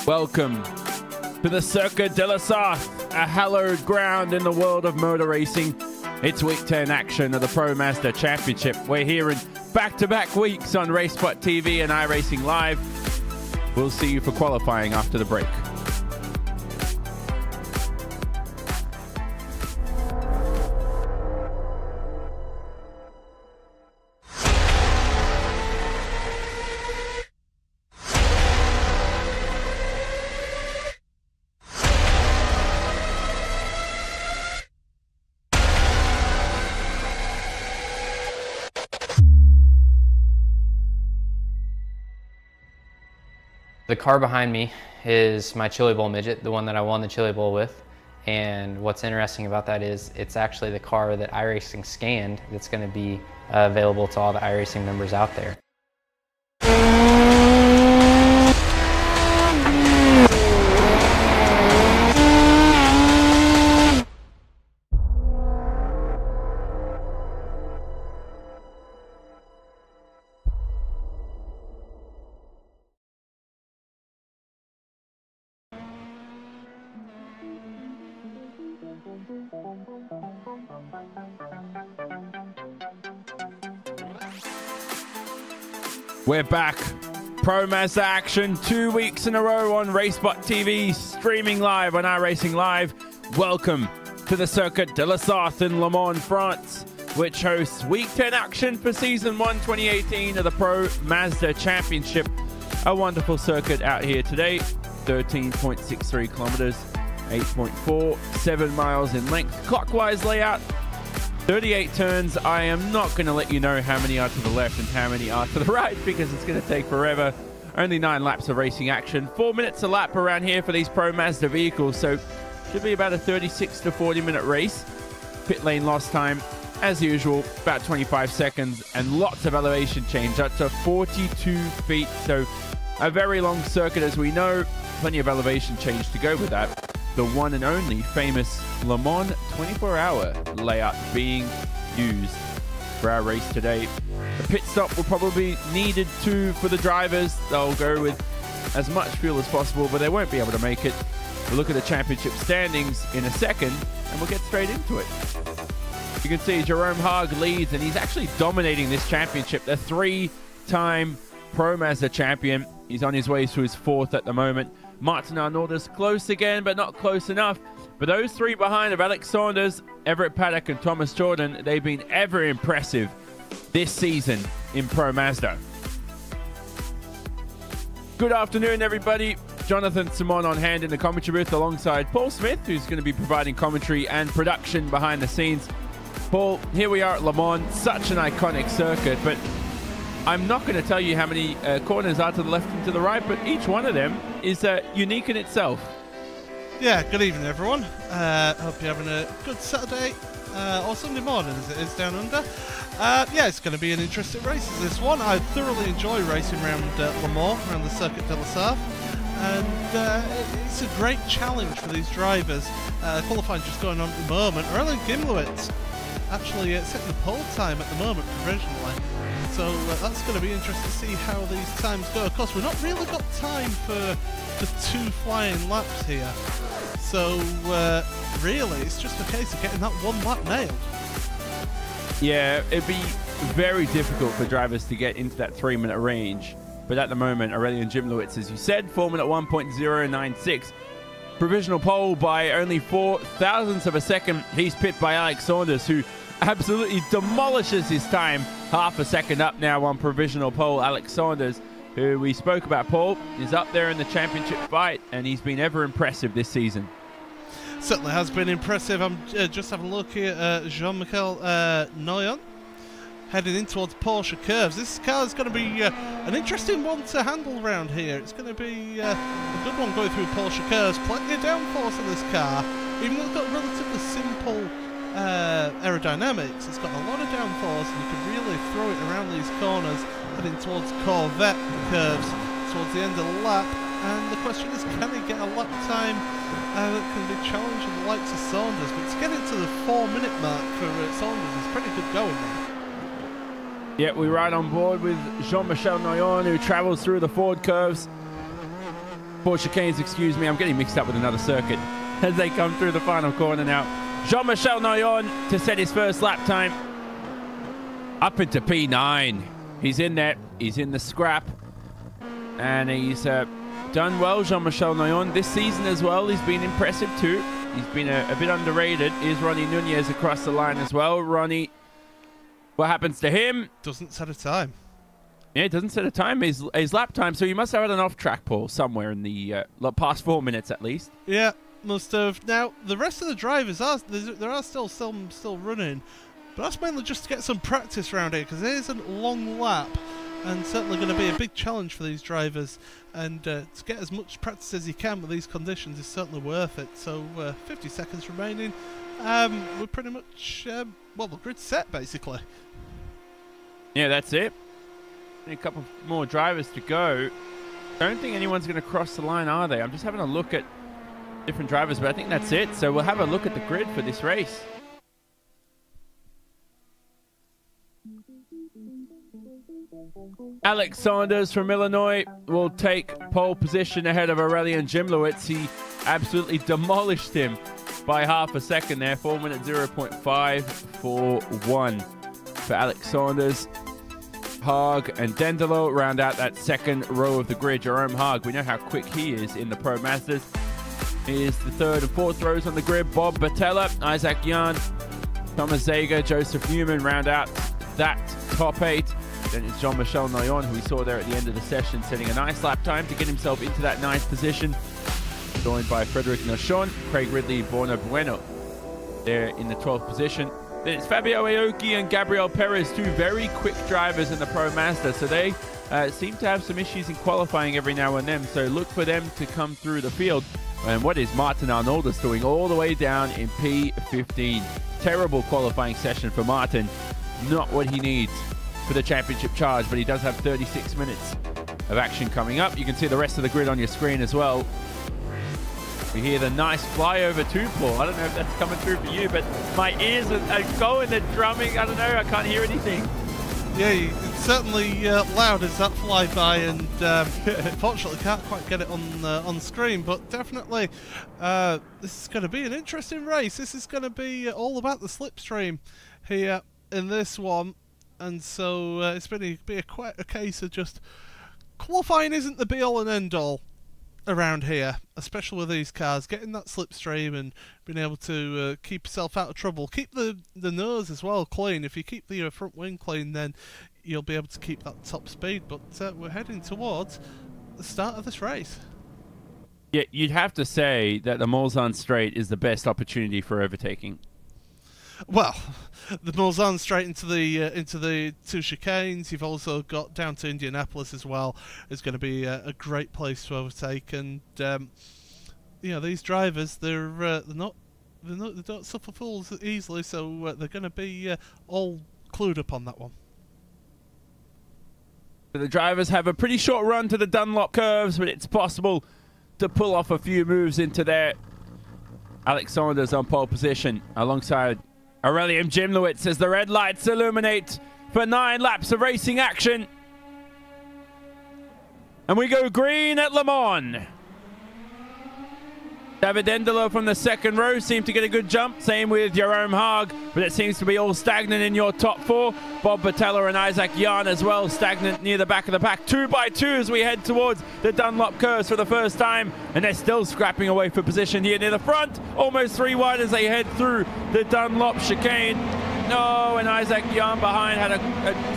Welcome to the Circuit de la Sarthe, a hallowed ground in the world of motor racing. It's week 10 action of the Pro Mazda Championship. We're here in back-to-back weeks on RaceSpot TV and iRacing Live. We'll see you for qualifying after the break. The car behind me is my Chili Bowl midget, the one that I won the Chili Bowl with. And what's interesting about that is it's actually the car that iRacing scanned that's going to be available to all the iRacing members out there. We're back. Pro Mazda action 2 weeks in a row on RaceSpot TV, streaming live on iRacing Live. Welcome to the Circuit de la Sarthe in Le Mans, France, which hosts week 10 action for season 1 2018 of the Pro Mazda Championship. A wonderful circuit out here today. 13.63 kilometers, 8.47 miles in length. Clockwise layout. 38 turns. I am not going to let you know how many are to the left and how many are to the right because it's going to take forever. Only 9 laps of racing action. 4 minutes a lap around here for these Pro Mazda vehicles, so should be about a 36 to 40 minute race. Pit lane lost time, as usual, about 25 seconds, and lots of elevation change up to 42 feet. So a very long circuit, as we know. Plenty of elevation change to go with that. The one and only famous Le Mans 24-hour layout being used for our race today. The pit stop will probably be needed too for the drivers. They'll go with as much fuel as possible, but they won't be able to make it. We'll look at the championship standings in a second, and we'll get straight into it. You can see Jerome Haag leads, and he's actually dominating this championship. The 3-time Pro Mazda champion. He's on his way to his 4th at the moment. Martin Arnauld is close again, but not close enough. But those 3 behind of Alex Saunders, Everett Paddock, and Thomas Jordan, they've been ever impressive this season in Pro Mazda. Good afternoon, everybody. Jonathan Simon on hand in the commentary booth alongside Paul Smith, who's going to be providing commentary and production behind the scenes. Paul, here we are at Le Mans, such an iconic circuit, but I'm not going to tell you how many corners are to the left and to the right, but each one of them is unique in itself. Yeah, good evening, everyone. Hope you're having a good Saturday or Sunday morning, as it is down under. Yeah, it's going to be an interesting race, this one. I thoroughly enjoy racing around Le Mans, around the Circuit de la Sarthe, and it's a great challenge for these drivers. Qualifying just going on at the moment. Aurelien Gimlowitz actually setting the pole time at the moment provisionally. So that's going to be interesting to see how these times go. Of course, we've not really got time for the 2 flying laps here. So really, it's just a case of getting that 1 lap nailed. Yeah, it'd be very difficult for drivers to get into that 3-minute range. But at the moment, Aurelien Gimlowitz, as you said, 4-minute 1.096. Provisional pole by only 4 thousandths of a second. He's pipped by Alex Saunders, who absolutely demolishes his time. Half a second up now on provisional pole. Alex Saunders, who we spoke about, Paul, is up there in the championship fight, and he's been ever impressive this season. Certainly has been impressive. I'm just having a look here at Jean-Michel Noyon heading in towards Porsche curves. This car is going to be an interesting one to handle around here. It's going to be a good one going through Porsche curves. Plenty of downforce in this car, even though it's got relatively simple aerodynamics. It's got a lot of downforce, and you can really throw it around these corners, heading towards Corvette curves towards the end of the lap. And the question is, can he get a lap time that can be challenging the likes of Saunders? But to get into the 4-minute mark for Saunders is pretty good going there. Yeah, we ride on board with Jean-Michel Noyon, who travels through the Ford curves. 4 chicanes, excuse me. I'm getting mixed up with another circuit as they come through the final corner now. Jean-Michel Noyon to set his first lap time. Up into P9. He's in there. He's in the scrap. And he's done well, Jean-Michel Noyon. This season as well, he's been impressive too. He's been a bit underrated. Here's Ronnie Nunez across the line as well. Ronnie, what happens to him? Doesn't set a time. Yeah, it doesn't set a time. His lap time, so he must have had an off-track pull somewhere in the past 4 minutes at least. Yeah, must have. Now, the rest of the drivers, there are still some still running, but that's mainly just to get some practice around here, because it is a long lap, and certainly going to be a big challenge for these drivers, and to get as much practice as you can with these conditions is certainly worth it. So, 50 seconds remaining. We're pretty much, well, the grid's set, basically. Yeah, that's it. A couple more drivers to go. Don't think anyone's going to cross the line, are they? I'm just having a look at different drivers, but I think that's it. So we'll have a look at the grid for this race. Alex Saunders from Illinois will take pole position ahead of Aurelian Jimlowitz. He absolutely demolished him by half a second there. 4 minute 0.541 for Alex Saunders. Haag and Dendelo round out that second row of the grid. Jerome Haag, we know how quick he is in the Pro Mazdas. Is the third and fourth rows on the grid. Bob Battella, Isaac Jan, Thomas Zager, Joseph Newman round out that top 8. Then it's Jean-Michel Noyon, who we saw there at the end of the session, setting a nice lap time to get himself into that ninth position. Joined by Frederic Nochon, Craig Ridley, Borna Bueno there in the 12th position. Then it's Fabio Aoki and Gabriel Perez, two very quick drivers in the Pro Mazda. So they seem to have some issues in qualifying every now and then. So look for them to come through the field. And what is Martin Arnoldus doing all the way down in P15? Terrible qualifying session for Martin. Not what he needs for the championship charge, but he does have 36 minutes of action coming up. You can see the rest of the grid on your screen as well. We hear the nice flyover too, Paul. I don't know if that's coming through for you, but my ears are going, they're drumming. I don't know, I can't hear anything. Yeah, it's certainly loud as that flyby, and unfortunately can't quite get it on screen, but definitely this is going to be an interesting race. This is going to be all about the slipstream here in this one, and so it's going to be quite a case of just qualifying isn't the be-all and end-all around here, especially with these cars. Getting that slipstream and being able to keep yourself out of trouble. Keep the nose as well clean. If you keep the front wing clean, then you'll be able to keep that top speed. But we're heading towards the start of this race. Yeah, you'd have to say that the Mulsanne Straight is the best opportunity for overtaking. Well, the Mulsanne Straight into the two chicanes. You've also got down to Indianapolis as well. It's going to be a great place to overtake, and you know, these drivers they don't suffer fools easily, so they're going to be all clued up on that one. The drivers have a pretty short run to the Dunlop curves, but it's possible to pull off a few moves into there. Alex Saunders on pole position alongside Aurelian Jimlowitz as the red lights illuminate for 9 laps of racing action. And we go green at Le Mans. David Endelo from the second row seemed to get a good jump. Same with Jerome Haag, but it seems to be all stagnant in your top 4. Bob Battella and Isaac Jan as well, stagnant near the back of the pack. 2 by 2 as we head towards the Dunlop curves for the first time. And they're still scrapping away for position here near the front. Almost 3 wide as they head through the Dunlop chicane. No, and Isaac Jan behind had a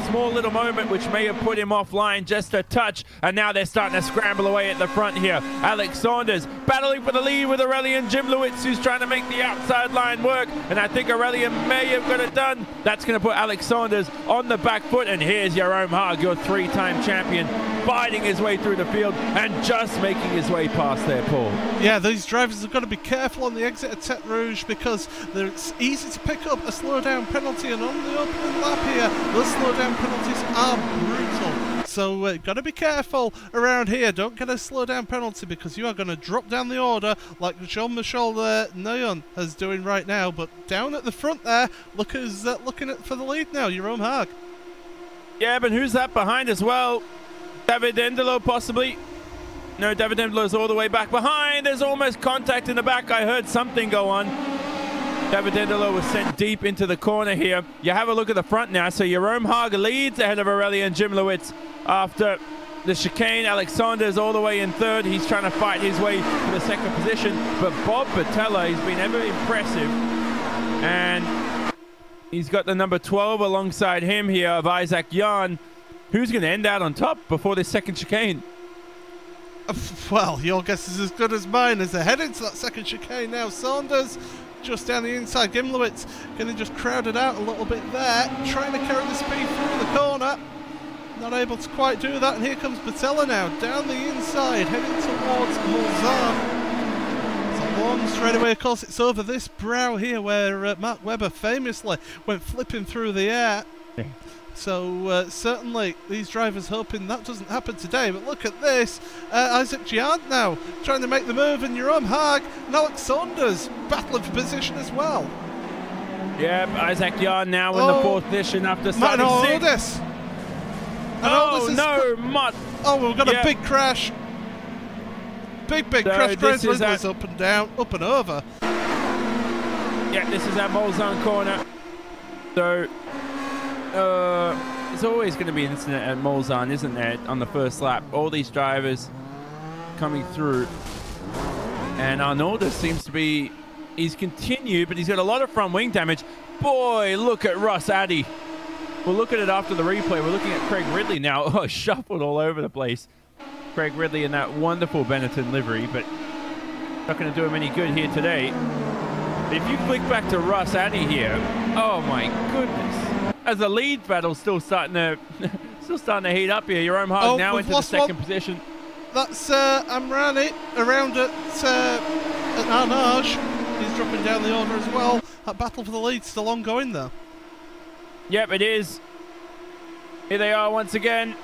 small little moment which may have put him offline just a touch, and now they're starting to scramble away at the front here. Alex Saunders battling for the lead with Aurelian Jimlowitz, who's trying to make the outside line work, and I think Aurelian may have got it done. That's going to put Alex Saunders on the back foot, and here's Jerome Haag, your 3-time champion, fighting his way through the field and just making his way past there, Paul. Yeah, these drivers have got to be careful on the exit of Tete Rouge, because it's easy to pick up a slow-down penalty, and on the opening lap here, those slow-down penalties are brutal. So got to be careful around here. Don't get a slow-down penalty, because you are going to drop down the order like Jean-Michel Noyon is doing right now. But down at the front there, look who's looking for the lead now, Jerome Haag. Yeah, but who's that behind as well? David Endelo possibly. No, David Dendler's all the way back behind. There's almost contact in the back. I heard something go on. David Dendler was sent deep into the corner here. You have a look at the front now. So Jerome Haag leads ahead of Aurelien Jimlowitz after the chicane. Alexander's all the way in third. He's trying to fight his way to the second position. But Bob Patella, he's been ever impressive. And he's got the number 12 alongside him here of Isaac Jan. Who's going to end out on top before this second chicane? Well, your guess is as good as mine as they head into that second chicane now. Saunders just down the inside. Gimlowitz getting just crowded out a little bit there, trying to carry the speed through the corner. Not able to quite do that, and here comes Patella now, down the inside, heading towards Mulsanne. It's a long straightaway, of course. It's over this brow here where Mark Webber famously went flipping through the air. Yeah. So certainly these drivers hoping that doesn't happen today. But look at this. Isaac Giant now trying to make the move, and Jerome Haag and Alex Saunders battling for position as well. Yep, Isaac Jan now in the fourth position after starting sixth. Oh no, Mutt. Oh, we've got a big crash. Big crash. Ridley's up and down, up and over. Yeah, this is at Mulsanne corner. So there's always going to be an incident at Mulsanne, isn't there, on the first lap? All these drivers coming through. And Arnoldo seems to be... He's continued, but he's got a lot of front wing damage. Boy, look at Ross Addy. We'll look at it after the replay. We're looking at Craig Ridley now. Oh, shuffled all over the place. Craig Ridley in that wonderful Benetton livery, but not going to do him any good here today. If you click back to Ross Addy here, oh my goodness. As the lead battle's still starting to heat up here. Jerome Haag now into the second position. That's Amrani around at Arnage. He's dropping down the order as well. That battle for the lead still ongoing though. Yep, it is. Here they are once again.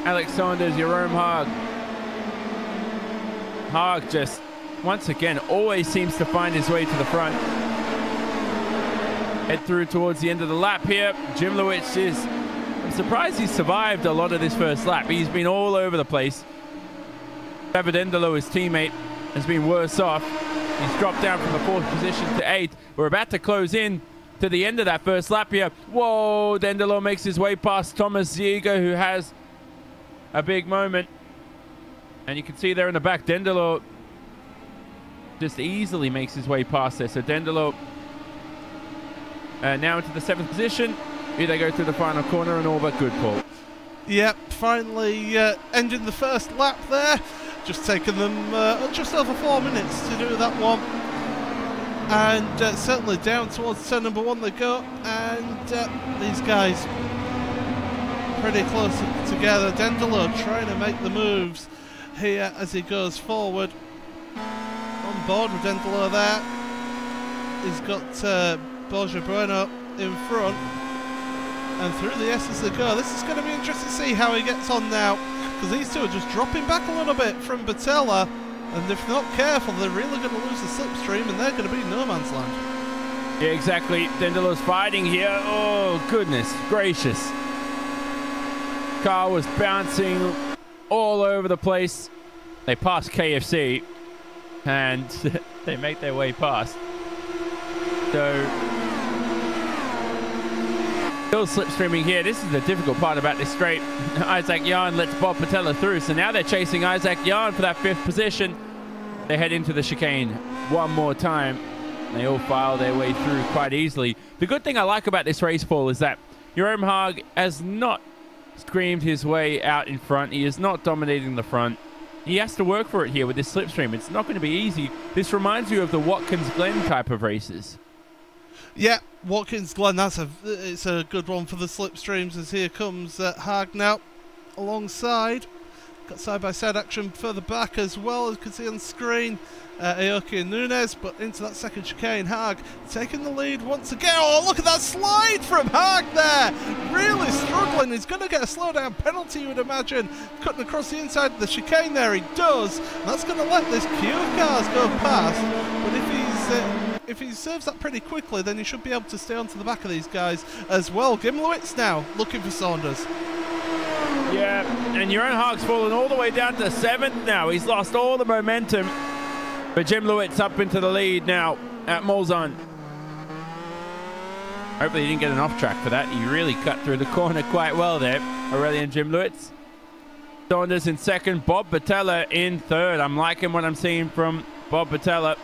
Alex Saunders, Jerome Haag. Haag just, once again, always seems to find his way to the front. Head through towards the end of the lap here. Jimlowitz is... I'm surprised he's survived a lot of this first lap. He's been all over the place. David Endelo, his teammate, has been worse off. He's dropped down from the 4th position to 8th. We're about to close in to the end of that first lap here. Whoa, Dendelo makes his way past Thomas Ziega, who has a big moment. And you can see there in the back, Dendelo just easily makes his way past there. So Dendelo now into the 7th position. Here they go through the final corner and all but good, Paul. Yep, finally ending the first lap there. Just taking them just over 4 minutes to do that one. And certainly down towards turn number 1 they go. And these guys pretty close together. Dendelo trying to make the moves here as he goes forward. On board with Dendelo there. He's got Borja Bueno in front. And through the S as they go. This is going to be interesting to see how he gets on now, because these two are just dropping back a little bit from Batella, and if not careful, they're really going to lose the slipstream, and they're going to be no man's land. Yeah, exactly. Dendelo's fighting here. Oh, goodness gracious. Car was bouncing all over the place. They pass KFC, and they make their way past. So... still slipstreaming here. This is the difficult part about this straight. Isaac Jan lets Bob Patella through, so now they're chasing Isaac Jan for that 5th position. They head into the chicane one more time. They all file their way through quite easily. The good thing I like about this race, Paul, is that Jerome Haag has not screamed his way out in front. He is not dominating the front. He has to work for it here with this slipstream. It's not going to be easy. This reminds you of the Watkins Glen type of races. Yeah, Watkins Glen, it's a good one for the slipstreams, as here comes Haag now alongside. Got side-by-side action further back as well, as you can see on screen. Aoki and Nunes, but into that second chicane. Haag taking the lead once again. Oh, look at that slide from Haag there! Really struggling. He's going to get a slowdown penalty, you would imagine. Cutting across the inside of the chicane there, he does. And that's going to let this queue of cars go past. But if he serves that pretty quickly, then he should be able to stay onto the back of these guys as well. Gimlowitz now looking for Saunders. Yeah, and your own Hog's fallen all the way down to 7th now. He's lost all the momentum. But Jim Lewis up into the lead now at Mulsanne. Hopefully he didn't get an off track for that. He really cut through the corner quite well there. Aurelian Jim Lewis. Saunders in 2nd. Bob Patella in 3rd. I'm liking what I'm seeing from Bob Patella.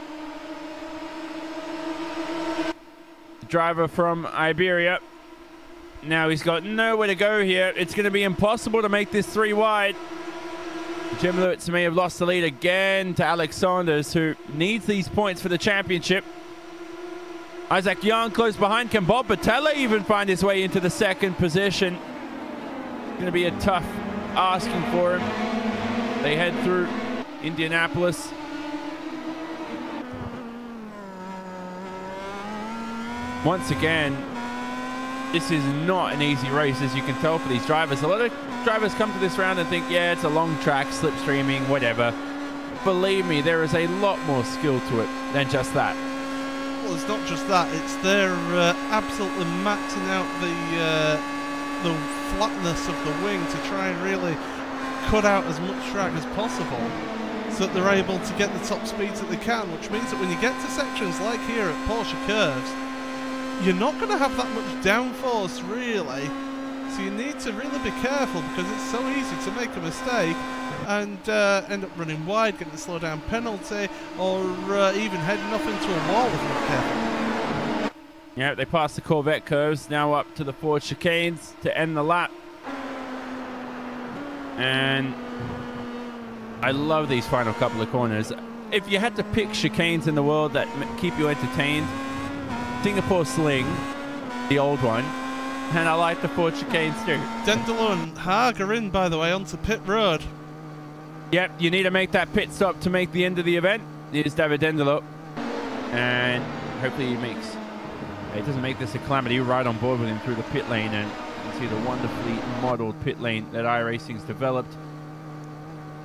Driver from Iberia. Now he's got nowhere to go here. It's going to be impossible to make this 3 wide. Jim Lewis may have lost the lead again to Alex Saunders, who needs these points for the championship. Isaac Young close behind. Can Bob Patella even find his way into the 2nd position? It's going to be a tough asking for him. They head through Indianapolis. Once again, this is not an easy race, as you can tell, for these drivers. A lot of drivers come to this round and think, yeah, it's a long track, slipstreaming, whatever. Believe me, there is a lot more skill to it than just that. Well, it's not just that. It's they're absolutely maxing out the flatness of the wing to try and really cut out as much track as possible so that they're able to get the top speeds that they can, which means that when you get to sections like here at Porsche Curves, you're not going to have that much downforce, really. So you need to really be careful, because it's so easy to make a mistake and end up running wide, getting a slow down penalty, or even heading off into a wall if you're not careful. Yeah, they pass the Corvette curves, now up to the Ford chicanes to end the lap. And I love these final couple of corners. If you had to pick chicanes in the world that keep you entertained, Singapore Sling, the old one, and I like the Ford chicanes too. Dendelo and Haag are in, by the way, onto pit road. Yep, you need to make that pit stop to make the end of the event. Here's David Dendelo, and hopefully he doesn't make this a calamity. Right on board with him through the pit lane, and you can see the wonderfully modeled pit lane that iRacing's developed.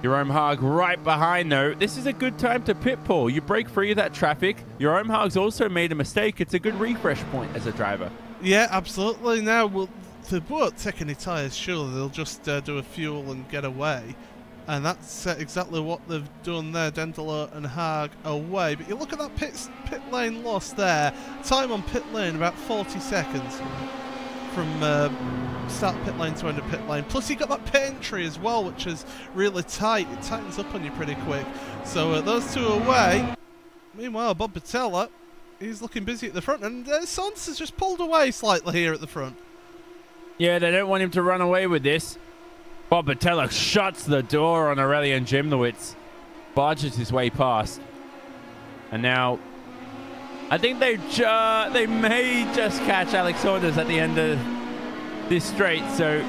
Jerome Haag right behind, though. This is a good time to pit, Paul. You break free of that traffic. Jerome Haag's also made a mistake. It's a good refresh point as a driver. Yeah, absolutely. Now, they won't take any tyres, surely. They'll just do a fuel and get away. And that's exactly what they've done there. Dendelo and Haag away. But you look at that pit lane loss there. Time on pit lane, about 40 seconds. From start pit lane to end of pit lane. Plus you got that pit entry as well, which is really tight. It tightens up on you pretty quick. So those two away. Meanwhile, Bob Patella, he's looking busy at the front, and Saunders has just pulled away slightly here at the front. Yeah, they don't want him to run away with this. Bob Patella shuts the door on Aurelian Jim Lewis, barges his way past, and now I think they may just catch Alex Saunders at the end of this straight, so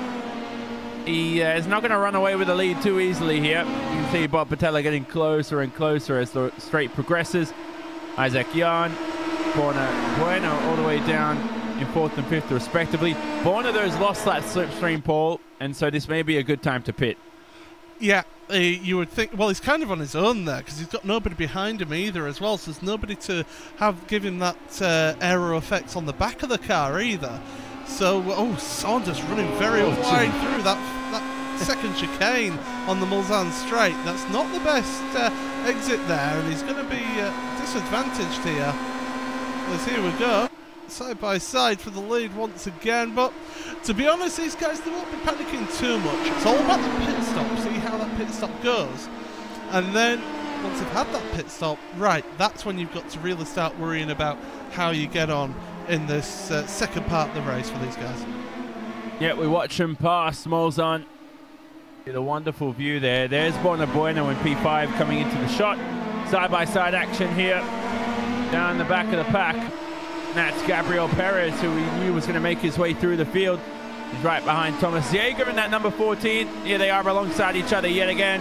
he is not going to run away with the lead too easily here. You can see Bob Patella getting closer and closer as the straight progresses. Isaac Jan, Borna Bueno all the way down in 4th and 5th respectively. Borna, though, has lost that slipstream, Paul, and so this may be a good time to pit. Yeah, you would think, well, he's kind of on his own there because he's got nobody behind him either as well, so there's nobody to give him that aero effect on the back of the car either. So, Saunders running very wide through that second chicane on the Mulsanne straight. That's not the best exit there, and he's going to be disadvantaged here. As here we go, side by side for the lead once again, but to be honest, these guys, they won't be panicking too much. It's all about the pit stop, see how that pit stop goes, and then once you've had that pit stop, right, that's when you've got to really start worrying about how you get on in this second part of the race for these guys. Yeah, we watch them pass Mulsanne. Get a wonderful view there. There's Borna Bueno and P5 coming into the shot. Side-by-side action here. Down the back of the pack. That's Gabriel Perez, who we knew was going to make his way through the field. He's right behind Thomas Jaeger in that number 14. Here they are alongside each other yet again.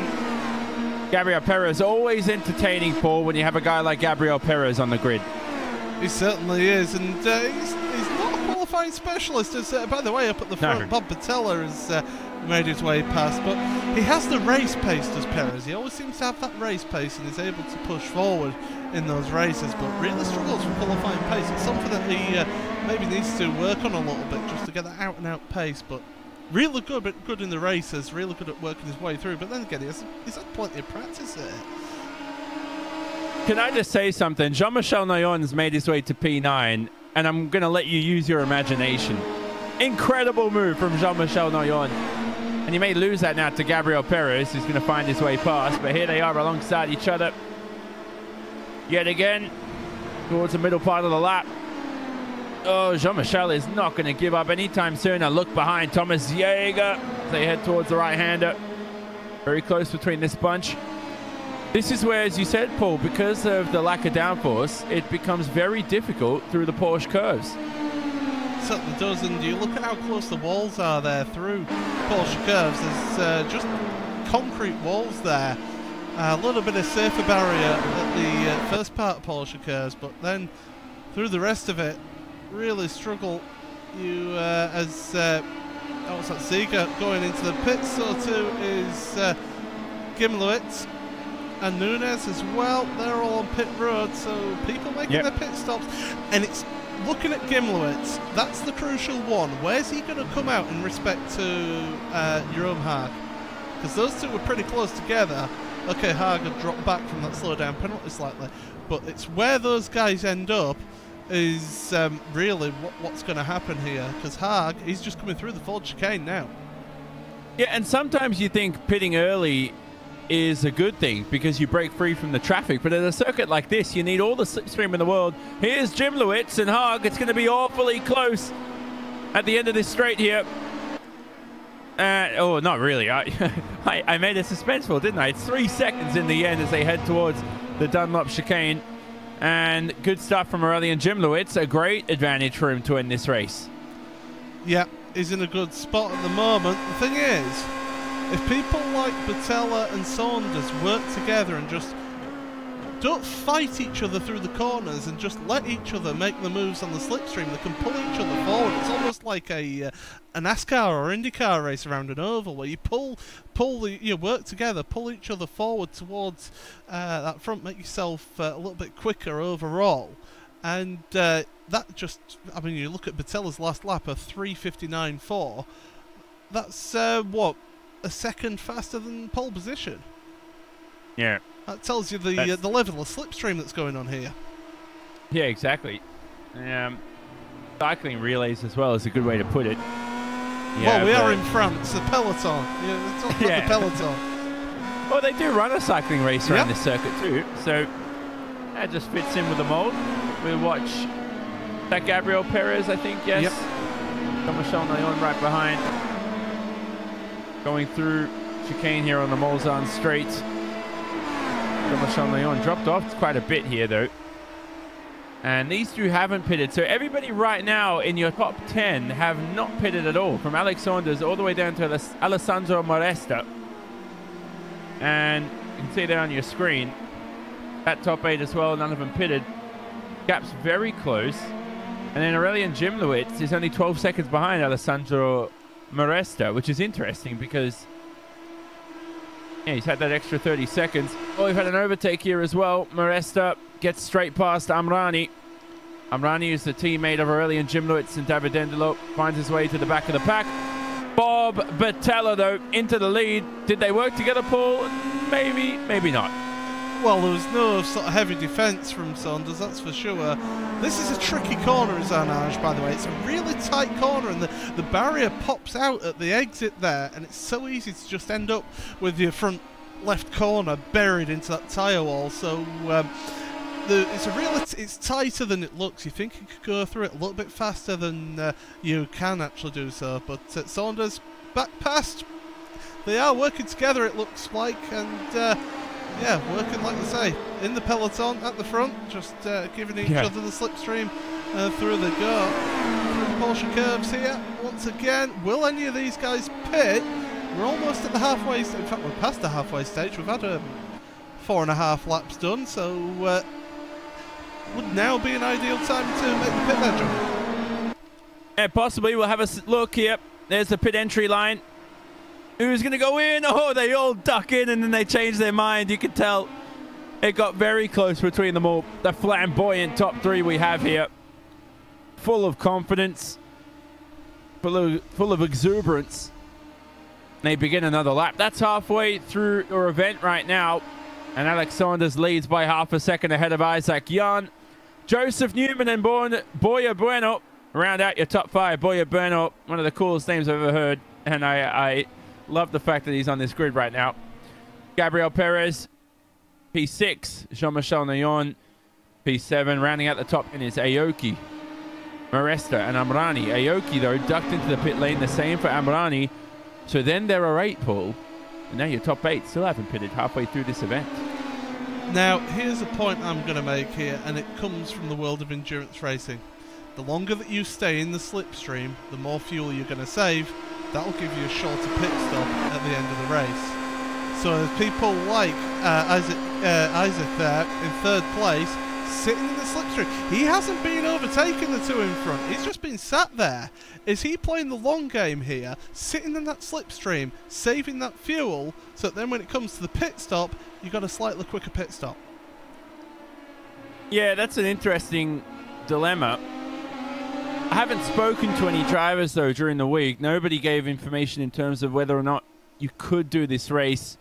Gabriel Perez, always entertaining, Paul, when you have a guy like Gabriel Perez on the grid. He certainly is, and he's not a qualifying specialist. As, by the way, up at the front, Bob Patella has made his way past, but he has the race pace, does Perez. He always seems to have that race pace and is able to push forward in those races, but really struggles with qualifying pace. It's something that he maybe needs to work on a little bit just to get that out-and-out pace, but really good in the races, really good at working his way through. But then again, he's had plenty of practice there. Can I just say something? Jean-Michel Noyon's made his way to P9, and I'm going to let you use your imagination. Incredible move from Jean-Michel Noyon. And he may lose that now to Gabriel Perez, who's going to find his way past. But here they are alongside each other. Yet again, towards the middle part of the lap. Oh, Jean-Michel is not going to give up anytime soon. A look behind Thomas Jaeger as they head towards the right-hander. Very close between this bunch. This is where, as you said, Paul, because of the lack of downforce, it becomes very difficult through the Porsche curves. Certainly does, and you look at how close the walls are there through Porsche curves. There's just concrete walls there. A little bit of safer barrier at the first part of Porsche curves, but then through the rest of it, really struggle. You, as Ziga going into the pits, so too is Gimlowitz. And Nunes as well. They're all on pit road, so people making their pit stops. And it's looking at Gimlowitz. That's the crucial one. Where's he going to come out in respect to Jerome Haag? Because those two were pretty close together. Okay, Haag had dropped back from that slow down penalty slightly. But it's where those guys end up is really what's going to happen here. Because Haag, he's just coming through the Ford chicane now. Yeah, and sometimes you think pitting early is a good thing because you break free from the traffic, but at a circuit like this you need all the slipstream in the world. Here's Gimlowitz and Haag. It's going to be awfully close at the end of this straight here. Oh, not really. I made it suspenseful, didn't I? It's 3 seconds in the end as they head towards the Dunlop chicane, and good stuff from Aurelien Gimlowitz. A great advantage for him to win this race. Yeah, he's in a good spot at the moment. The thing is, if people like Batella and Saunders work together and just don't fight each other through the corners and just let each other make the moves on the slipstream, they can pull each other forward. It's almost like a NASCAR or IndyCar race around an oval where you work together, pull each other forward towards that front, make yourself a little bit quicker overall. And that just, I mean, you look at Batella's last lap of 3:59.4. That's what? A second faster than pole position. Yeah. That tells you the level of slipstream that's going on here. Yeah, exactly. Cycling relays as well is a good way to put it. Yeah, well, we are in France, the peloton. Yeah, it's all about the peloton. Well, they do run a cycling race around this circuit too, so that just fits in with the mold. We'll watch that Gabriel Perez, I think, yes. Yep. Jean-Michel Noyon right behind. Going through chicane here on the Mulsanne straight. Jean-Michel Noyon dropped off quite a bit here though. And these two haven't pitted. So everybody right now in your top 10 have not pitted at all. From Alex Saunders all the way down to Alessandro Moresta. And you can see there on your screen, that top 8 as well, none of them pitted. Gap's very close. And then Aurelien Gimlowitz is only 12 seconds behind Alessandro Moresta, which is interesting because he's had that extra 30 seconds. Oh, we've had an overtake here as well. Moresta gets straight past Amrani. Amrani is the teammate of Aurelien Gimlowitz and David Dendelot. Finds his way to the back of the pack. Bob Batella, though, into the lead. Did they work together, Paul? Maybe, maybe not. Well, there was no sort of heavy defence from Saunders, that's for sure. This is a tricky corner, Zanage, by the way. It's a really tight corner, and the barrier pops out at the exit there, and it's so easy to just end up with your front left corner buried into that tyre wall. So it's tighter than it looks. You think you could go through it a little bit faster than you can actually do so. But Saunders back past. They are working together, it looks like, and yeah, working, like I say, in the peloton at the front, just giving each other the slipstream through the go. Through the Porsche curves here, once again. Will any of these guys pit? We're almost at the halfway stage. In fact, we're past the halfway stage. We've had 4.5 laps done, so would now be an ideal time to make the pit there, John. Yeah, possibly. We'll have a look here. There's the pit entry line. Who's going to go in? Oh, they all duck in and then they change their mind. You can tell it got very close between them all. The flamboyant top 3 we have here. Full of confidence. Full of exuberance. They begin another lap. That's halfway through our event right now. And Alex Saunders leads by half a second ahead of Isaac Jan. Joseph Newman and Boya Bueno round out your top 5. Boya Bueno, one of the coolest names I've ever heard. And I love the fact that he's on this grid right now. Gabriel Perez, P6. Jean-Michel Nayon, P7. Rounding out the top 10 is Aoki, Maresta, and Amrani. Aoki, though, ducked into the pit lane. The same for Amrani. So then there are 8, Paul. And now your top 8 still haven't pitted halfway through this event. Now, here's a point I'm going to make here, and it comes from the world of endurance racing. The longer that you stay in the slipstream, the more fuel you're going to save. That'll give you a shorter pit stop at the end of the race. So as people like Isaac there in 3rd place, sitting in the slipstream, he hasn't been overtaking the 2 in front. He's just been sat there. Is he playing the long game here, sitting in that slipstream, saving that fuel, so that then when it comes to the pit stop, you've got a slightly quicker pit stop? Yeah, that's an interesting dilemma. I haven't spoken to any drivers, though, during the week. Nobody gave information in terms of whether or not you could do this race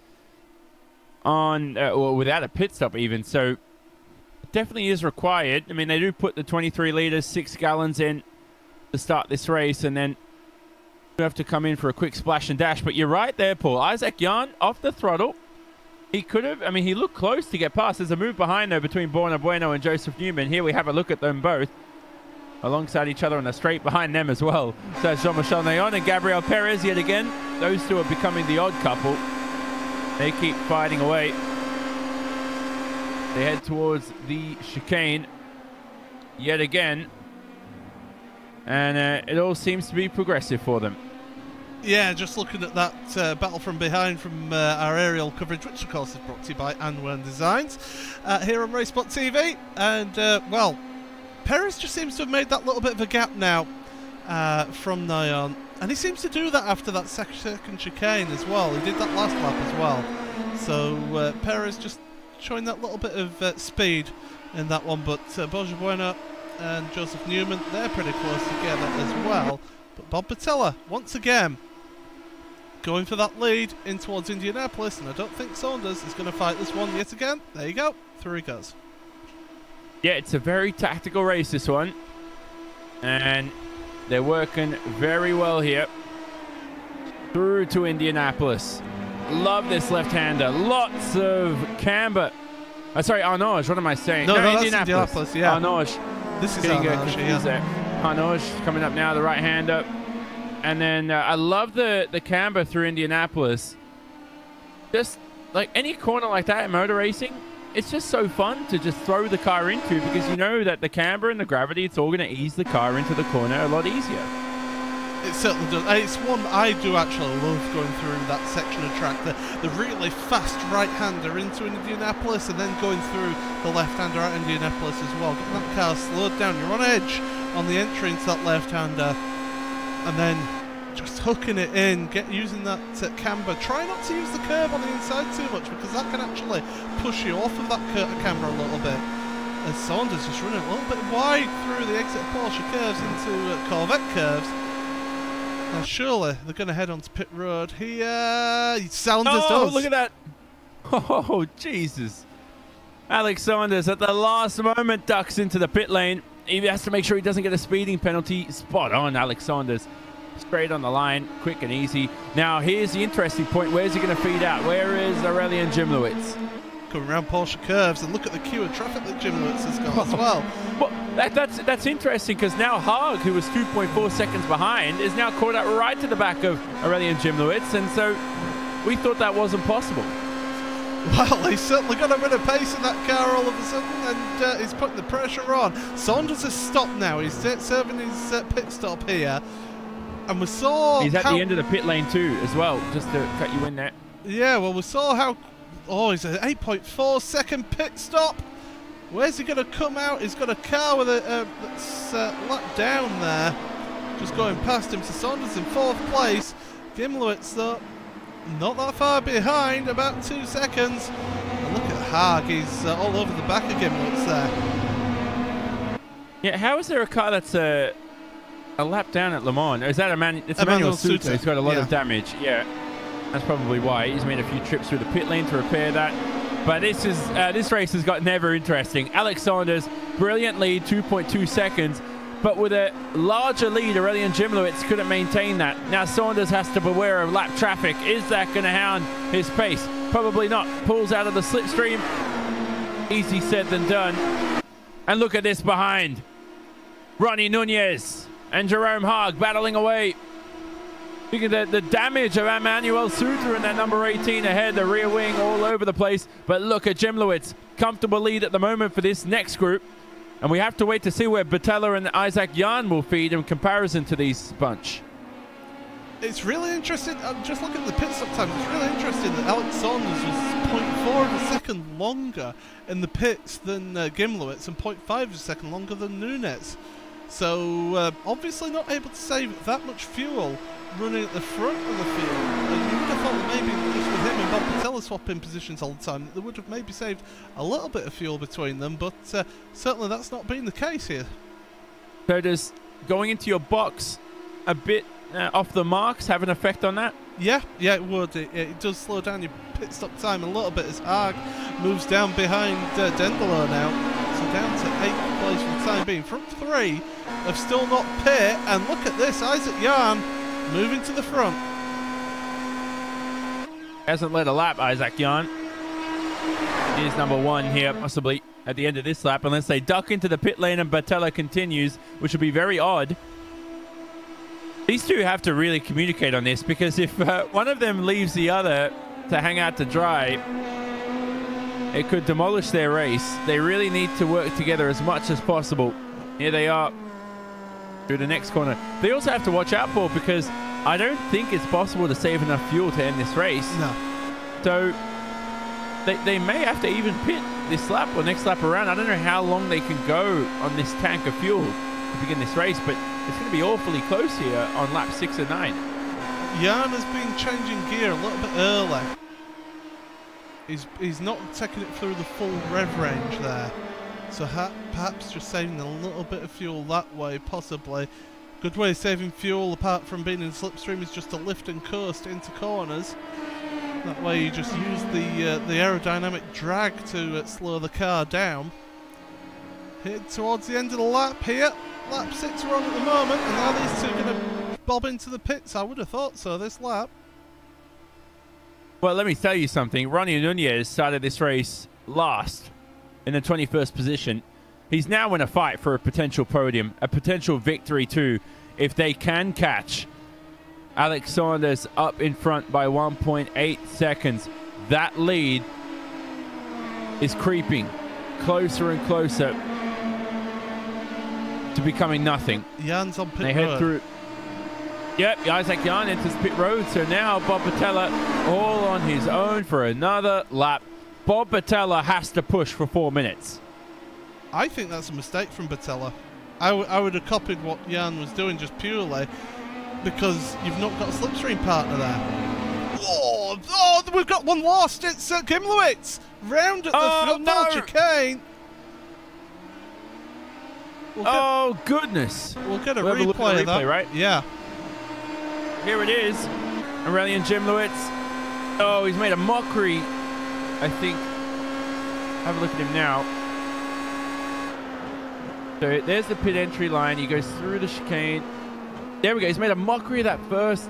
on or without a pit stop even. So it definitely is required. I mean, they do put the 23 liters, 6 gallons in to start this race, and then you have to come in for a quick splash and dash. But you're right there, Paul. Isaac Jan off the throttle. He could have, I mean, he looked close to get past. There's a move behind, though, between Boya Bueno and Joseph Newman. Here we have a look at them both alongside each other on the straight behind them as well. So Jean-Michel Nayon and Gabriel Perez yet again. Those two are becoming the odd couple. They keep fighting away. They head towards the chicane yet again. And it all seems to be progressive for them. Yeah, just looking at that battle from behind from our aerial coverage, which of course is brought to you by Anwen Designs, here on Racebot TV. And, well, Perez just seems to have made that little bit of a gap now from Nayon. And he seems to do that after that second chicane as well. He did that last lap as well. So Perez just showing that little bit of speed in that one. But Boya Bueno and Joseph Newman, they're pretty close together as well. But Bob Patella, once again, going for that lead in towards Indianapolis. And I don't think Saunders is going to fight this one yet again. There you go. Through he goes. Yeah, it's a very tactical race, this one. And they're working very well here. Through to Indianapolis. Love this left-hander. Lots of camber. Sorry, Arnage. What am I saying? No, that's Indianapolis, yeah. Arnage. This is Arnage, yeah. Arnage coming up now, the right-hander. And then I love the camber through Indianapolis. Just like any corner like that in motor racing, it's just so fun to just throw the car into, because you know that the camber and the gravity, it's all going to ease the car into the corner a lot easier. It certainly does. It's one I do actually love going through that section of track. The really fast right-hander into Indianapolis, and then going through the left-hander at Indianapolis as well. Getting that car slowed down. You're on edge on the entry into that left-hander. And then just hooking it in, using that camber. Try not to use the curb on the inside too much, because that can actually push you off of that camber a little bit. As Saunders just running a little bit wide through the exit Porsche curves into Corvette curves. Now surely they're going to head onto pit road here. Saunders does. Oh, look at that. Oh, Jesus. Alex Saunders at the last moment ducks into the pit lane. He has to make sure he doesn't get a speeding penalty. Spot on, Alex Saunders. Straight on the line, quick and easy. Now, here's the interesting point. Where's he going to feed out? Where is Aurelien Jimlowitz? Coming around Porsche curves, and look at the queue of traffic that Jimlowitz has got as well. Well, that's interesting, because now Haag, who was 2.4 seconds behind, is now caught up right to the back of Aurelien Jimlowitz, and so we thought that wasn't possible. Well, he's certainly got a bit of pace in that car all of a sudden, and he's putting the pressure on. Saunders has stopped now. He's serving his pit stop here. And we saw... He's at the end of the pit lane too, as well, just to cut you in there. Yeah, well, we saw how... Oh, he's an 8.4 second pit stop. Where's he going to come out? He's got a car with that's lapped down there. Just going past him. So Saunders in 4th place. Gimlowitz, though, not that far behind, about 2 seconds. And look at Haag, he's all over the back of Gimlowitz there. Yeah, how is there a car that's a lap down at Le Mans? Or is that it's Emmanuel Suter? He's got a lot of damage. Yeah. That's probably why. He's made a few trips through the pit lane to repair that. But this race has got never interesting. Alex Saunders, brilliant lead, 2.2 seconds. But with a larger lead, Aurelian Jimlowitz couldn't maintain that. Now Saunders has to beware of lap traffic. Is that going to hound his pace? Probably not. Pulls out of the slipstream. Easy said than done. And look at this behind. Ronnie Nunez and Jerome Haag battling away. Look at the damage of Emmanuel Suter and that number 18 ahead, the rear wing all over the place. But look at Jimlowitz. Comfortable lead at the moment for this next group. And we have to wait to see where Bottella and Isaac Jan will feed in comparison to these bunch. It's really interesting. Just look at the pit stop time. It's really interesting that Alex Saunders was 0.4 of a second longer in the pits than Gimlowitz and 0.5 of a second longer than Nunez. So obviously not able to save that much fuel running at the front of the field. And you would have thought that maybe just with him and Bob Bottella swapping positions all the time, they would have maybe saved a little bit of fuel between them, but certainly that's not been the case here. So does going into your box a bit off the marks have an effect on that? Yeah, it would. It does slow down your pit stop time a little bit as Haag moves down behind Dendelo now. So down to 8th place for the time being. Front three have still not pit, and look at this, Isaac Jan moving to the front. Hasn't led a lap, Isaac Jan. He's number 1 here, possibly at the end of this lap, unless they duck into the pit lane and Bottella continues, which would be very odd. These two have to really communicate on this, because if one of them leaves the other to hang out to dry, it could demolish their race. They really need to work together as much as possible. Here they are through the next corner. They also have to watch out for, because I don't think it's possible to save enough fuel to end this race. No. So they may have to even pit this lap or next lap around. I don't know how long they can go on this tank of fuel to begin this race, but it's going to be awfully close here on lap 6 and 9. Jan has been changing gear a little bit early. He's not taking it through the full rev range there. So perhaps just saving a little bit of fuel that way, possibly. Good way of saving fuel, apart from being in slipstream, is just to lift and coast into corners. That way you just use the aerodynamic drag to slow the car down. Headed towards the end of the lap here. Lap 6 we're on at the moment, and now these two are going to bob into the pits. I would have thought so this lap. Well, let me tell you something. Ronnie Nunez started this race last in the 21st position. He's now in a fight for a potential podium, a potential victory too, if they can catch Alex Saunders up in front by 1.8 seconds. That lead is creeping closer and closer to becoming nothing. Jan's on pit road. They head through. Yep, Isaac Jan enters pit road, so now Bob Bottella all on his own for another lap. Bob Bottella has to push for 4 minutes. I think that's a mistake from Bottella. I would have copied what Jan was doing just purely because you've not got a slipstream partner there. Oh, we've got one lost. It's Gimlowitz round at the football chicane. Goodness. We'll get a replay of that. Right? Yeah. Here it is. Aurelian Jimlowitz. Oh, he's made a mockery, I think. Have a look at him now. So there's the pit entry line. He goes through the chicane. There we go. He's made a mockery of that first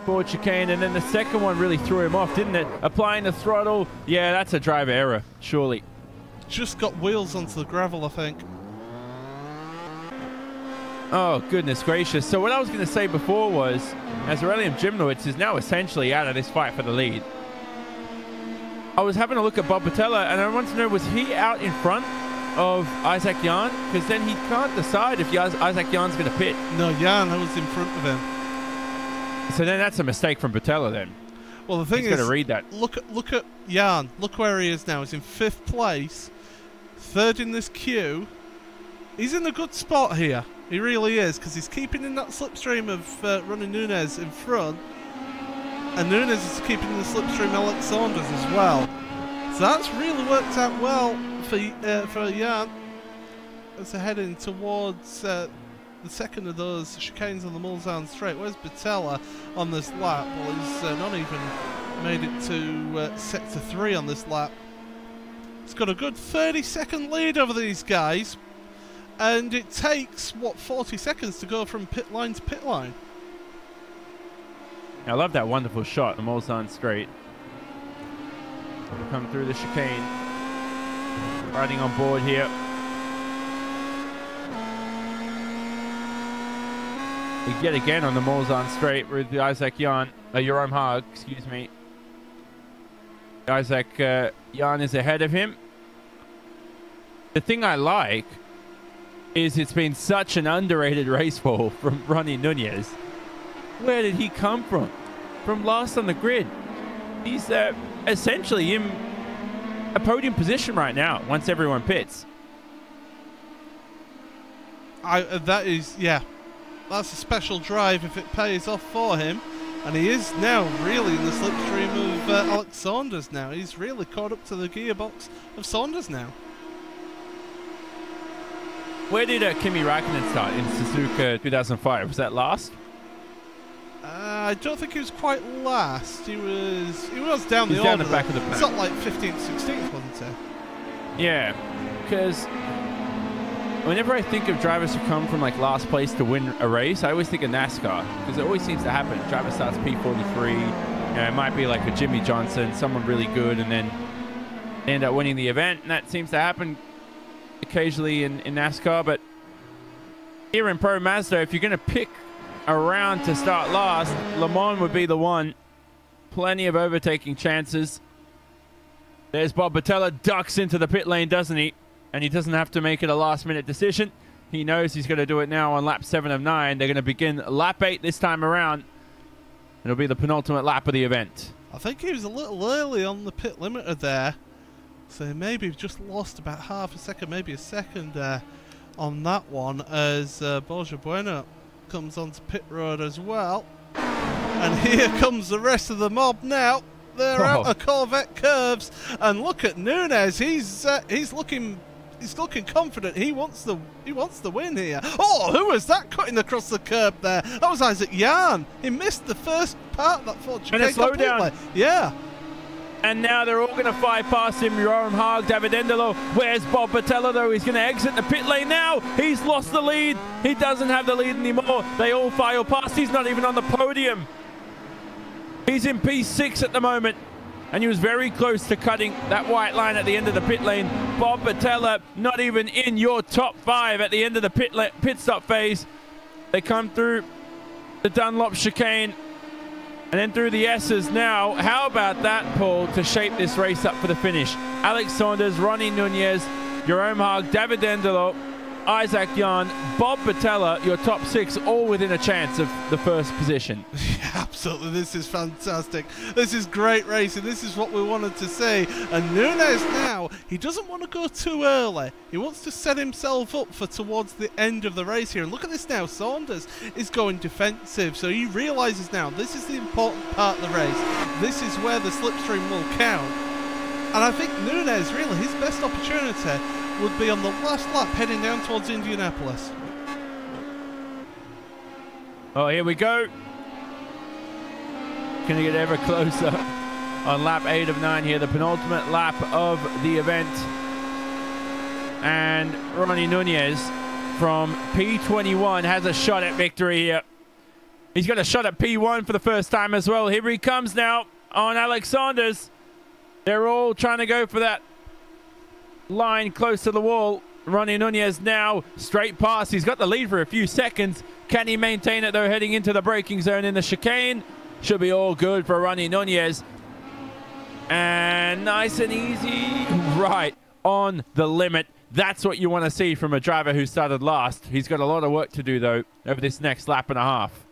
forward chicane, and then the second one really threw him off, didn't it? Applying the throttle. Yeah, that's a driver error, surely. Just got wheels onto the gravel, I think. Oh, goodness gracious. So what I was going to say before was, as Aurelian Jimlowitz is now essentially out of this fight for the lead, I was having a look at Bob Bottella, and I wanted to know, was he out in front of Isaac Jan? Because then he can't decide if Isaac Jan's going to pit. No, Jan was in front of him. So then that's a mistake from Bottella then. Well, the thing is, he's got to read that. Look at Jan. Look where he is now. He's in 5th place, 3rd in this queue. He's in a good spot here. He really is, because he's keeping in that slipstream of Ronnie Nunez in front, and Nunez is keeping in the slipstream Alex Saunders as well. So that's really worked out well for Jan. As they're heading towards the second of those chicanes on the Mulsanne straight. Where's Bottella on this lap? Well, he's not even made it to sector 3 on this lap. It's got a good 30-second lead over these guys, and it takes, what, 40 seconds to go from pit line to pit line. I love that wonderful shot, the Mulsanne straight. Come through the chicane. Riding on board here. Yet again on the Mulsanne straight with Isaac Jan, Jerome Haag, excuse me. Isaac Jan is ahead of him. The thing I like is it's been such an underrated race fall from Ronnie Nunez. Where did he come from? From last on the grid. He's essentially in a podium position right now once everyone pits. That is, yeah. That's a special drive if it pays off for him. And he is now really in the slipstream of Alex Saunders now. He's really caught up to the gearbox of Saunders now. Where did Kimi Räikkönen start in Suzuka 2005? Was that last? I don't think he was quite last. He was down the order. Down the back of the pack. It's not like 15th, 16th, wasn't he? Yeah, because whenever I think of drivers who come from like last place to win a race, I always think of NASCAR, because it always seems to happen. Driver starts P43, you know, it might be like a Jimmy Johnson, someone really good, and then they end up winning the event, and that seems to happen occasionally in NASCAR. But here in Pro Mazda, if you're going to pick a round to start last, Le Mans would be the one. Plenty of overtaking chances. There's Bob Battella, ducks into the pit lane, doesn't he? And he doesn't have to make it a last-minute decision. He knows he's going to do it now on lap 7 of 9. They're going to begin lap 8 this time around. It'll be the penultimate lap of the event. I think he was a little early on the pit limiter there. So maybe just lost about half a second, maybe a second on that one, as Borja Bueno comes onto pit road as well. And here comes the rest of the mob now. They're out of Corvette curves, and look at Nunez. He's looking confident. He wants the win here. Oh, who was that cutting across the curb there? That was Isaac Jan. He missed the first part of that fortune. And a slowdown. Yeah. And now they're all going to fly past him. Jerome Haag, David Endelo. Where's Bob Battella, though? He's going to exit the pit lane now. He's lost the lead. He doesn't have the lead anymore. They all file past. He's not even on the podium. He's in P6 at the moment. And he was very close to cutting that white line at the end of the pit lane. Bob Battella, not even in your top 5 at the end of the pit stop phase. They come through the Dunlop chicane. And then through the S's now. How about that, Paul, to shape this race up for the finish? Alex Saunders, Ronnie Nunez, Jerome Haag, David Endelo, Isaac Jan, Bob Battella, your top 6, all within a chance of the first position. Yeah, absolutely. This is fantastic. This is great racing. This is what we wanted to see. And Nunez now, he doesn't want to go too early. He wants to set himself up for towards the end of the race here. And look at this now. Saunders is going defensive. So he realises now this is the important part of the race. This is where the slipstream will count. And I think Nunez, really, his best opportunity would be on the last lap heading down towards Indianapolis. Oh, here we go. Going to get ever closer on lap 8 of 9 here, the penultimate lap of the event. And Ronnie Nunez from P21 has a shot at victory here. He's got a shot at P1 for the first time as well. Here he comes now on Alex Saunders. They're all trying to go for that line close to the wall. Ronnie Nunez now straight past. He's got the lead for a few seconds. Can he maintain it though, heading into the braking zone in the chicane? Should be all good for Ronnie Nunez. And nice and easy, right on the limit. That's what you want to see from a driver who started last. He's got a lot of work to do though over this next lap and a half.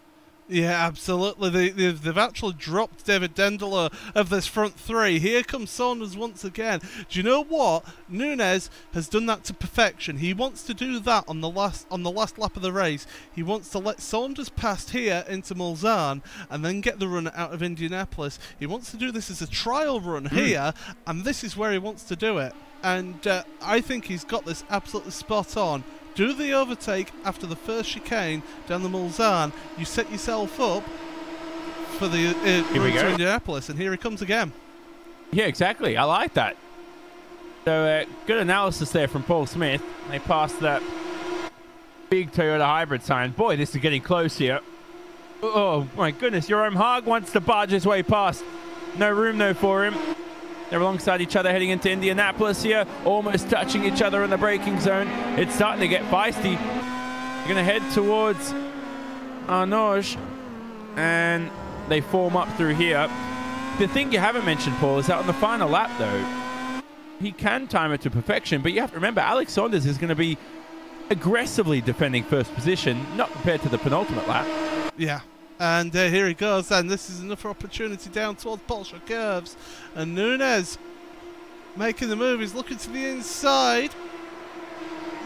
Yeah, absolutely. They've actually dropped David Dendelo of this front 3. Here comes Saunders once again. Do you know what? Nunez has done that to perfection. He wants to do that on the last lap of the race. He wants to let Saunders pass here into Mulsanne and then get the run out of Indianapolis. He wants to do this as a trial run here, and this is where he wants to do it. And I think he's got this absolutely spot on. Do the overtake after the first chicane down the Mulsanne. You set yourself up for the run to Indianapolis, and here he comes again. Yeah, exactly. I like that. So good analysis there from Paul Smith. They passed that big Toyota hybrid sign. Boy, this is getting close here. Oh my goodness, Jerome Haag wants to barge his way past. No room though for him. They're alongside each other heading into Indianapolis here, almost touching each other in the braking zone. It's starting to get feisty. They're going to head towards Arnauge, and they form up through here. The thing you haven't mentioned, Paul, is that on the final lap though, he can time it to perfection, but you have to remember Alex Saunders is going to be aggressively defending first position, not compared to the penultimate lap. Yeah, and here he goes, and this is another opportunity down towards Porsche curves, and Nunez making the move. He's looking to the inside,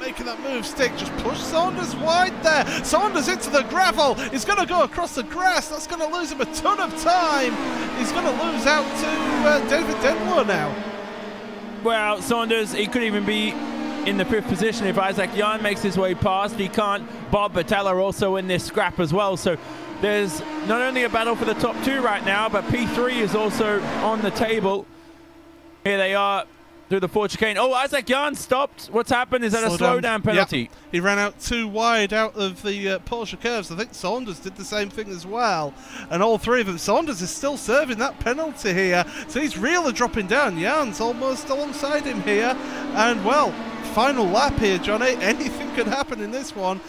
making that move stick. Just push Saunders wide there. Saunders into the gravel. He's going to go across the grass. That's going to lose him a ton of time. He's going to lose out to David Denlow now. Well, Saunders, he could even be in the 5th position if Isaac Jan makes his way past. He can't. Bob Battella also in this scrap as well. So there's not only a battle for the top 2 right now, but P3 is also on the table. Here they are through the Ford chicane. Oh, Isaac Jan stopped. What's happened? Is that a slowdown penalty? Yep. He ran out too wide out of the Porsche curves. I think Saunders did the same thing as well. And all 3 of them. Saunders is still serving that penalty here. So he's really dropping down. Jan's almost alongside him here. And, well, final lap here, Johnny. Anything could happen in this one.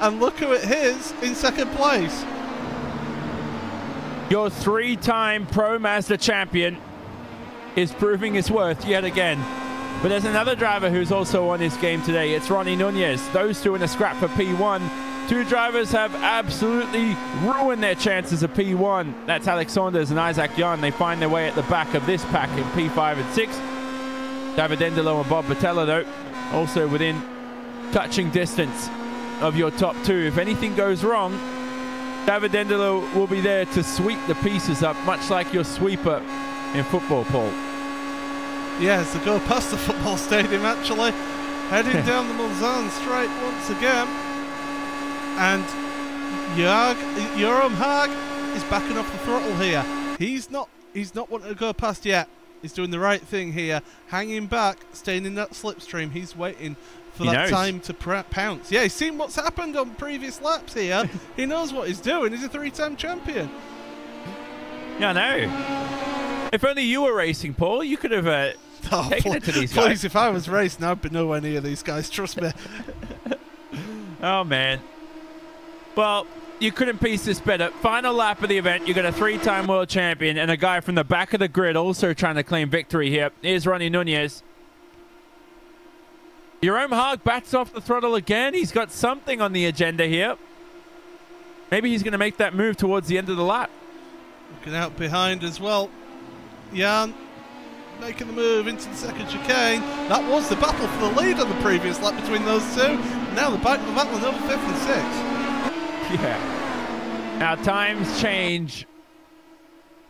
And look who it is in 2nd place. Your 3-time Pro Mazda champion is proving his worth yet again. But there's another driver who's also on his game today. It's Ronnie Nunez. Those 2 in a scrap for P1. 2 drivers have absolutely ruined their chances of P1. That's Alex Saunders and Isaac Jan. They find their way at the back of this pack in P5 and 6. David Denlow and Bob Battella, though, also within touching distance of your top 2. If anything goes wrong, David Denlow will be there to sweep the pieces up, much like your sweeper in football, Paul. Yes, to go past the football stadium, actually. Heading down the Mulsanne straight once again. And Jerome Haag is backing off the throttle here. He's not wanting to go past yet. He's doing the right thing here. Hanging back, staying in that slipstream. He's waiting for that time to pounce. Yeah, he's seen what's happened on previous laps here. He knows what he's doing. He's a 3-time champion. Yeah, I know. If only you were racing, Paul, you could have taken it to these guys. Please, if I was racing, I'd be nowhere near these guys, trust me. Oh, man. Well, you couldn't piece this better. Final lap of the event, you got a 3-time world champion and a guy from the back of the grid also trying to claim victory here. Here's Ronnie Nunez. Jerome Haag bats off the throttle again. He's got something on the agenda here. Maybe he's going to make that move towards the end of the lap. Looking out behind as well. Jan making the move into the 2nd chicane. That was the battle for the lead on the previous lap between those 2. Now the battle over 5th and 6th. Yeah. Now times change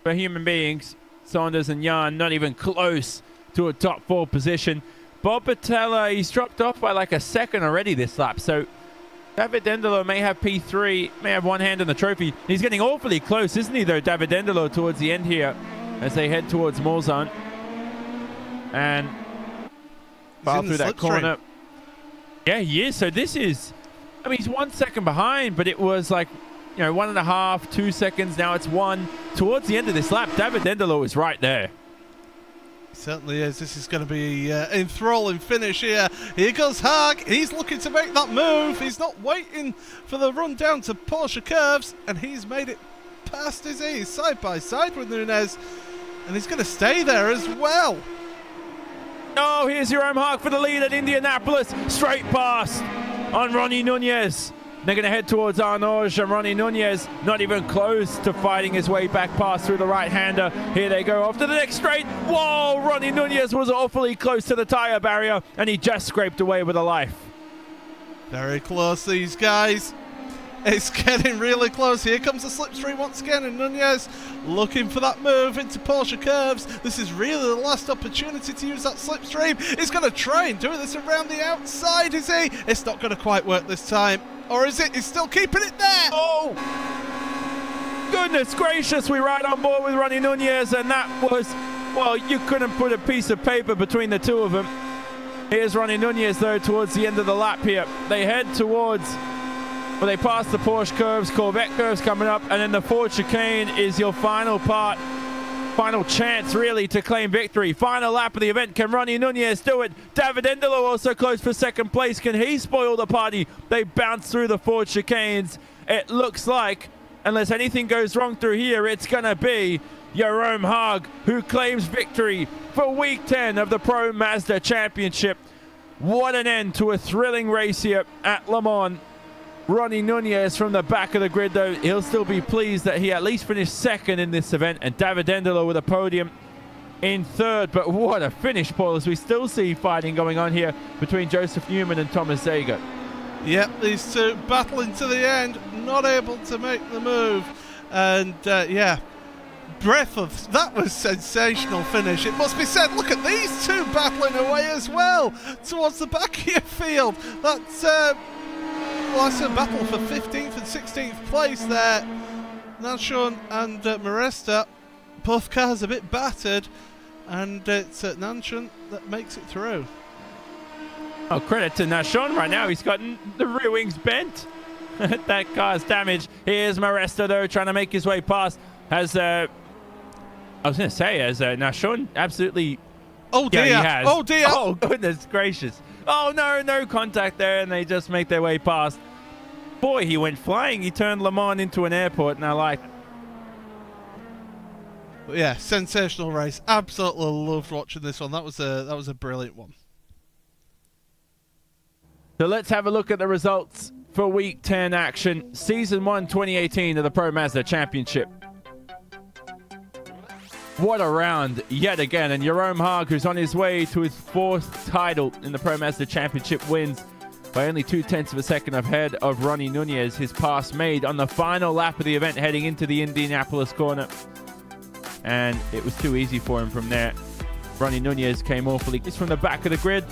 for human beings. Saunders and Jan not even close to a top 4 position. Bob Battella, he's dropped off by like a second already this lap. So David Denlow may have P3, may have one hand on the trophy. He's getting awfully close, isn't he, though, David Denlow, towards the end here as they head towards Mulsanne. And file through that corner. Yeah, he is. So this is, I mean, he's 1 second behind, but it was like, you know, 1.5, 2 seconds. Now it's 1. Towards the end of this lap, David Denlow is right there. Certainly is. This is going to be enthralling finish here. Here goes Haag. He's looking to make that move. He's not waiting for the run down to Porsche curves, and he's made it past his ease, side by side with Nunez, and he's going to stay there as well. Oh, here's Jerome Haag for the lead at Indianapolis. Straight past on Ronnie Nunez. They're going to head towards Arnauge, and Ronnie Nunez not even close to fighting his way back past through the right-hander. Here they go off to the next straight. Whoa, Ronnie Nunez was awfully close to the tire barrier, and he just scraped away with a life. Very close, these guys. It's getting really close. Here comes the slipstream once again, and Nunez looking for that move into Porsche curves. This is really the last opportunity to use that slipstream. He's going to try and do this around the outside, is he? It's not going to quite work this time. Or is it? He's still keeping it there. Oh! goodness gracious, we ride on board with Ronnie Nunez, and that was, well, you couldn't put a piece of paper between the two of them. Here's Ronnie Nunez, though, towards the end of the lap here. They head towards, well, they pass the Porsche curves, Corvette curves coming up, and then the Ford chicane is your final part. Final chance, really, to claim victory. Final lap of the event. Can Ronnie Nunez do it? David Endelo also close for second place. Can he spoil the party? They bounce through the Ford chicanes. It looks like, unless anything goes wrong through here, it's going to be Jerome Haag who claims victory for week 10 of the Pro Mazda Championship. What an end to a thrilling race here at Le Mans. Ronnie Nunez from the back of the grid, though, he'll still be pleased that he at least finished second in this event, and David Endelo with a podium in third. But what a finish, Paul, as we still see fighting going on here between Joseph Newman and Thomas Zager. Yep, these two battling to the end, not able to make the move. And yeah, breath of, that was sensational finish. It must be said, look at these two battling away as well towards the back of your field. That's well, that's a battle for 15th and 16th place there. Nanchon and Maresta, both cars a bit battered, and it's Nanchon that makes it through. Oh, credit to Nanchon right now. He's gotten the rear wings bent. That car's damaged. Here's Maresta, though, trying to make his way past. Has, I was going to say, has Nanchon absolutely... Oh, dear. Yeah, he has. Oh, dear. Oh, goodness gracious. Oh, no, no contact there, and they just make their way past. Boy, he went flying. He turned Le Mans into an airport, and I like it. Yeah, sensational race. Absolutely loved watching this one. That was a brilliant one. So let's have a look at the results for Week 10 action. Season 1 2018 of the Pro Mazda Championship. What a round yet again. And Jerome Haag, who's on his way to his 4th title in the Pro Mazda Championship, wins by only 0.2 of a second ahead of Ronnie Nunez. His pass made on the final lap of the event heading into the Indianapolis corner. And it was too easy for him from there. Ronnie Nunez came awfully close from the back of the grid.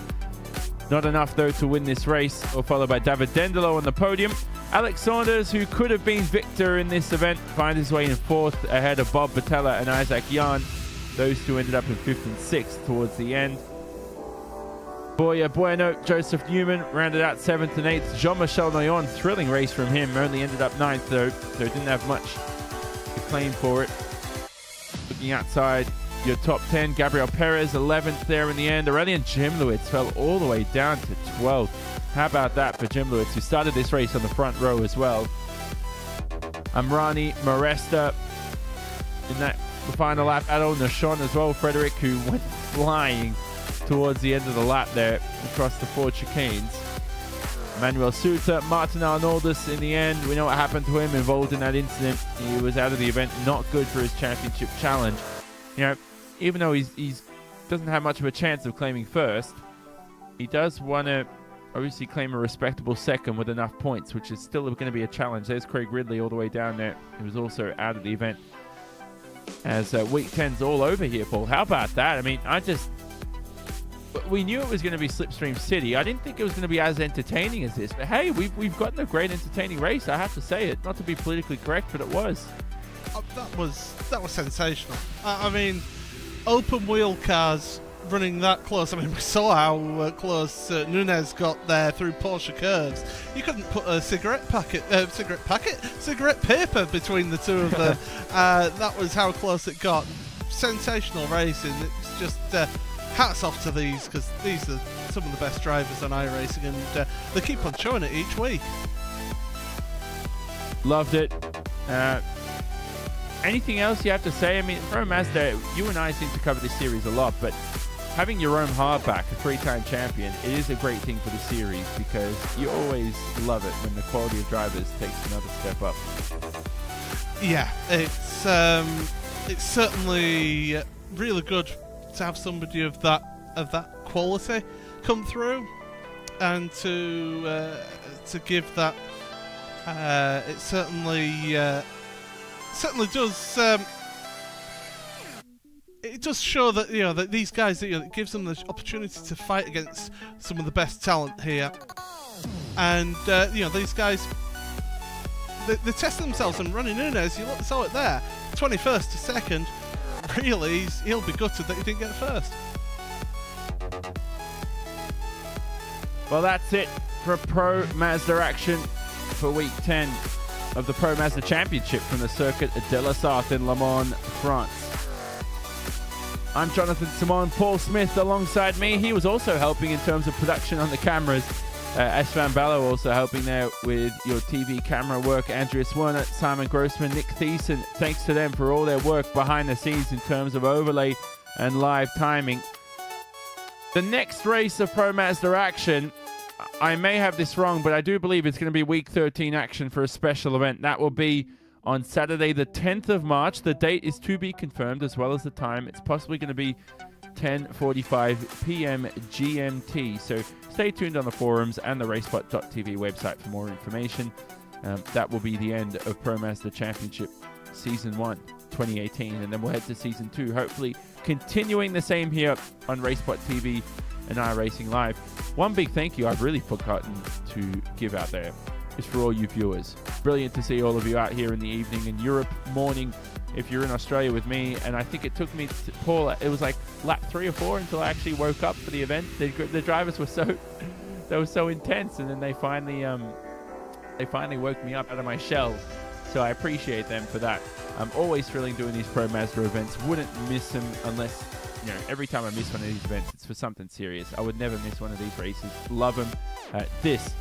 Not enough, though, to win this race, followed by David Dendelo on the podium. Alex Saunders, who could have been victor in this event, finds his way in 4th ahead of Bob Battella and Isaac Jan. Those two ended up in 5th and 6th towards the end. Boya Bueno, Joseph Newman rounded out 7th and 8th. Jean-Michel Noyon, thrilling race from him, only ended up 9th, though, so didn't have much to claim for it. Looking outside your top 10, Gabriel Perez 11th there in the end. Aurelien Jimlewitz fell all the way down to 12th. How about that for Jimlewitz, who started this race on the front row as well. Amrani Maresta in that final lap battle. Nashon as well, Frederick, who went flying towards the end of the lap there across the Ford chicanes. Manuel Suter, Martin Arnoldus in the end. We know what happened to him involved in that incident. He was out of the event, not good for his championship challenge. You know, even though he's doesn't have much of a chance of claiming first, he does want to obviously claim a respectable second with enough points, which is still going to be a challenge. There's Craig Ridley all the way down there. He was also out of the event. As Week 10's all over here, Paul. How about that? I mean, we knew it was going to be Slipstream City. I didn't think it was going to be as entertaining as this. But hey, we've gotten a great entertaining race. I have to say it. Not to be politically correct, but it was. That was sensational. I mean, open wheel cars running that close. I mean, we saw how close Nunez got there through Porsche curves. You couldn't put a cigarette paper between the two of them. That was how close it got. Sensational racing. It's just hats off to these, because these are some of the best drivers on iRacing, and they keep on showing it each week. Loved it. Anything else you have to say? I mean, Pro Mazda, you and I seem to cover this series a lot, but having Jerome Haag back, a 3-time champion, it is a great thing for the series, because you always love it when the quality of drivers takes another step up. Yeah, it's certainly really good to have somebody of that quality come through, and to give that. It certainly does. It does show that, you know, that these guys, you know, it gives them the opportunity to fight against some of the best talent here, and you know, these guys they test themselves and running in as you saw it there. 21st to second. Really, he'll be gutted that he didn't get first. Well, that's it for Pro Mazda action for week 10 of the Pro Mazda Championship from the Circuit de la Sarthe in Le Mans, France. I'm Jonathan Simon. Paul Smith alongside me. He was also helping in terms of production on the cameras. Van Bello also helping there with your TV camera work. Andreas Werner, Simon Grossman, Nick Thiessen. Thanks to them for all their work behind the scenes in terms of overlay and live timing. The next race of Pro Mazda action, I may have this wrong, but I do believe it's going to be week 13 action for a special event. That will be on Saturday, the 10th of March. The date is to be confirmed as well as the time. It's possibly going to be 10:45 p.m. GMT. So stay tuned on the forums and the racebot.tv website for more information. That will be the end of Pro Mazda Championship Season 1 2018, and then we'll head to Season 2, hopefully continuing the same here on Racebot TV and iRacing Live. One big thank you I've really forgotten to give out there is for all you viewers. Brilliant to see all of you out here in the evening, in Europe morning if you're in Australia with me. And I think it took me to Paul, it was like lap 3 or 4 until I actually woke up for the event. The drivers were so intense, and then they finally woke me up out of my shell. So I appreciate them for that. I'm always thrilling doing these Pro Mazda events. Wouldn't miss them unless, you know, every time I miss one of these events, it's for something serious. I would never miss one of these races. Love them. This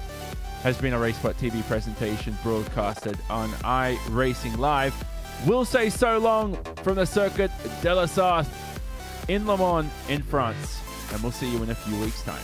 has been a Racebot TV presentation broadcasted on iRacing Live. We'll say so long from the Circuit de la Sarthe in Le Mans in France, and we'll see you in a few weeks' time.